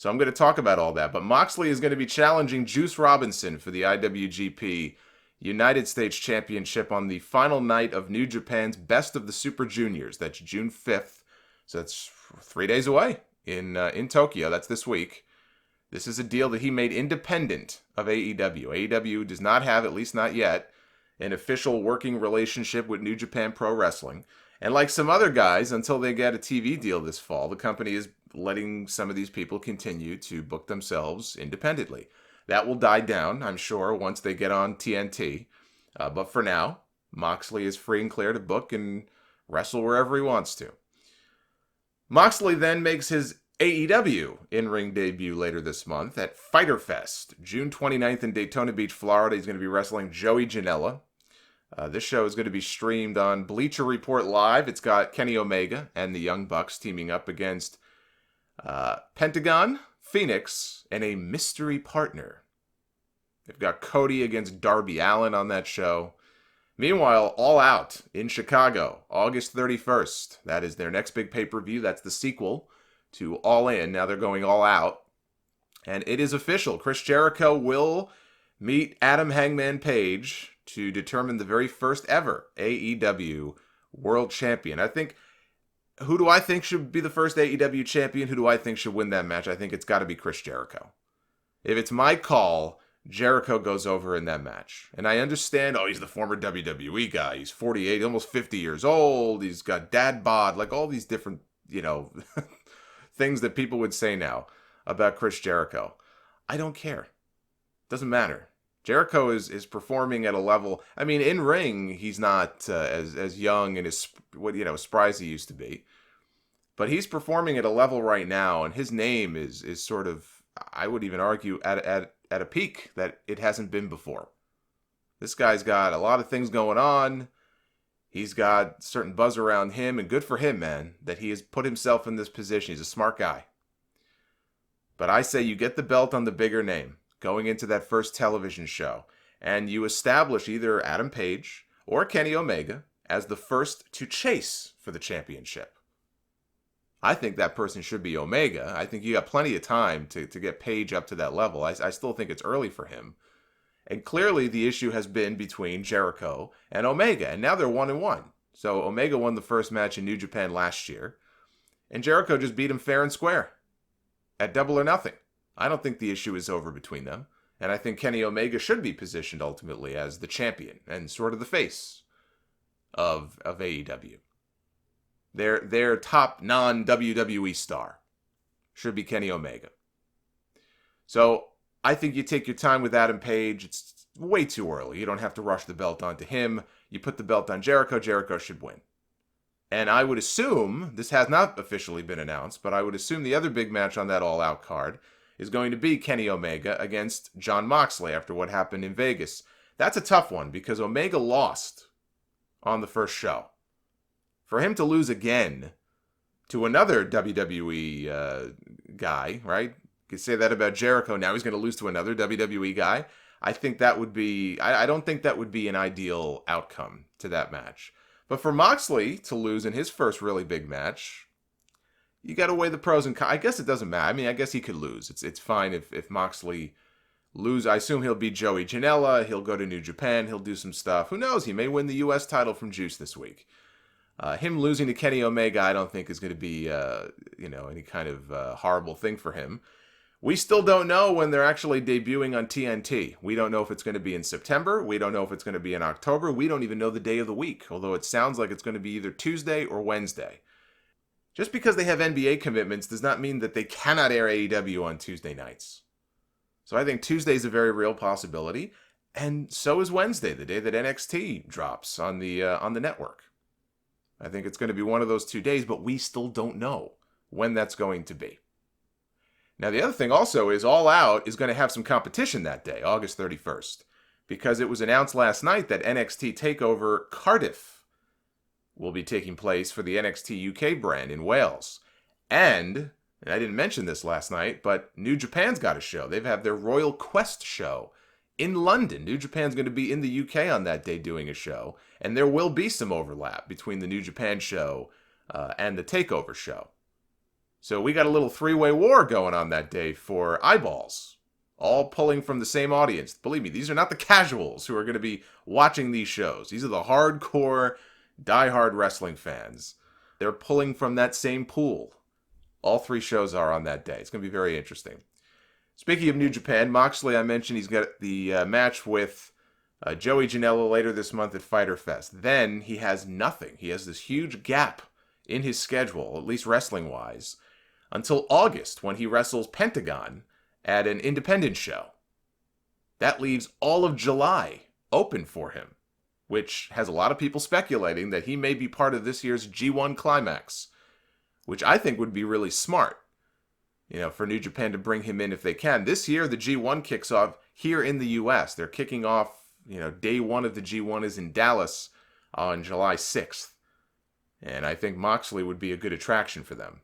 So I'm going to talk about all that. But Moxley is going to be challenging Juice Robinson for the IWGP United States Championship on the final night of New Japan's Best of the Super Juniors. That's June 5th. So that's 3 days away in Tokyo. That's this week. This is a deal that he made independent of AEW. AEW does not have, at least not yet, an official working relationship with New Japan Pro Wrestling. And like some other guys, until they get a TV deal this fall, the company is letting some of these people continue to book themselves independently. That will die down, I'm sure, once they get on TNT. But for now, Moxley is free and clear to book and wrestle wherever he wants to. Moxley then makes his AEW in-ring debut later this month at Fighter Fest, June 29th in Daytona Beach, Florida. He's going to be wrestling Joey Janela. This show is going to be streamed on Bleacher Report Live. It's got Kenny Omega and the Young Bucks teaming up against Pentagon, Phoenix, and a mystery partner. They've got Cody against Darby Allin on that show. Meanwhile, All Out in Chicago, August 31st. That is their next big pay-per-view. That's the sequel to All In. Now they're going All Out. And it is official. Chris Jericho will meet Adam Hangman Page to determine the very first ever AEW World Champion. Who do I think should be the first AEW champion? Who do I think should win that match? I think it's got to be Chris Jericho. If it's my call, Jericho goes over in that match. And I understand, he's the former WWE guy. He's 48, almost 50 years old. He's got dad bod, like all these different, things that people would say now about Chris Jericho. I don't care. Doesn't matter. Jericho is performing at a level. I mean, in ring, he's not as young and as spry as he used to be, but he's performing at a level right now, and his name is sort of, I would even argue, at a peak that it hasn't been before. This guy's got a lot of things going on. He's got certain buzz around him, and good for him, man, that he has put himself in this position. He's a smart guy. But I say you get the belt on the bigger name going into that first television show, and you establish either Adam Page or Kenny Omega as the first to chase for the championship. I think that person should be Omega. I think you got plenty of time to get Page up to that level. I still think it's early for him. And clearly the issue has been between Jericho and Omega, and now they're 1-1. So Omega won the first match in New Japan last year, and Jericho just beat him fair and square at Double or Nothing. I don't think the issue is over between them, and I think Kenny Omega should be positioned ultimately as the champion and sort of the face of AEW. Their top non-WWE star should be Kenny Omega. So I think you take your time with Adam Page. It's way too early. You don't have to rush the belt onto him. You put the belt on Jericho. Jericho should win. And I would assume, this has not officially been announced, but I would assume the other big match on that all-out card is going to be Kenny Omega against Jon Moxley after what happened in Vegas. That's a tough one because Omega lost on the first show. For him to lose again to another WWE guy, right? You could say that about Jericho. Now he's going to lose to another WWE guy. I think that would be, I don't think that would be an ideal outcome to that match. But for Moxley to lose in his first really big match, you got to weigh the pros and cons. I guess it doesn't matter. I mean, I guess he could lose. It's fine if Moxley lose. I assume he'll beat Joey Janela. He'll go to New Japan. He'll do some stuff. Who knows? He may win the U.S. title from Juice this week. Him losing to Kenny Omega, I don't think is going to be, any kind of horrible thing for him. We still don't know when they're actually debuting on TNT. We don't know if it's going to be in September. We don't know if it's going to be in October. We don't even know the day of the week, although it sounds like it's going to be either Tuesday or Wednesday. Just because they have NBA commitments does not mean that they cannot air AEW on Tuesday nights. So I think Tuesday is a very real possibility, and so is Wednesday, the day that NXT drops on the network. I think it's going to be one of those 2 days, but we still don't know when that's going to be. Now, the other thing also is All Out is going to have some competition that day, August 31st, because it was announced last night that NXT TakeOver Cardiff will be taking place for the NXT UK brand in Wales. And I didn't mention this last night, but New Japan's got a show. They've had their Royal Quest show in London. New Japan's going to be in the UK on that day doing a show, and there will be some overlap between the New Japan show and the TakeOver show. So we got a little three-way war going on that day for eyeballs, all pulling from the same audience. Believe me, these are not the casuals who are going to be watching these shows. These are the hardcore, die-hard wrestling fans. They're pulling from that same pool. All three shows are on that day. It's going to be very interesting. Speaking of New Japan, Moxley, I mentioned he's got the match with Joey Janela later this month at Fighter Fest. Then he has nothing. He has this huge gap in his schedule, at least wrestling-wise, until August when he wrestles Pentagon at an independent show. That leaves all of July open for him, which has a lot of people speculating that he may be part of this year's G1 Climax, which I think would be really smart, for New Japan to bring him in if they can. This year, the G1 kicks off here in the U.S. They're kicking off, day one of the G1 is in Dallas on July 6th. And I think Moxley would be a good attraction for them.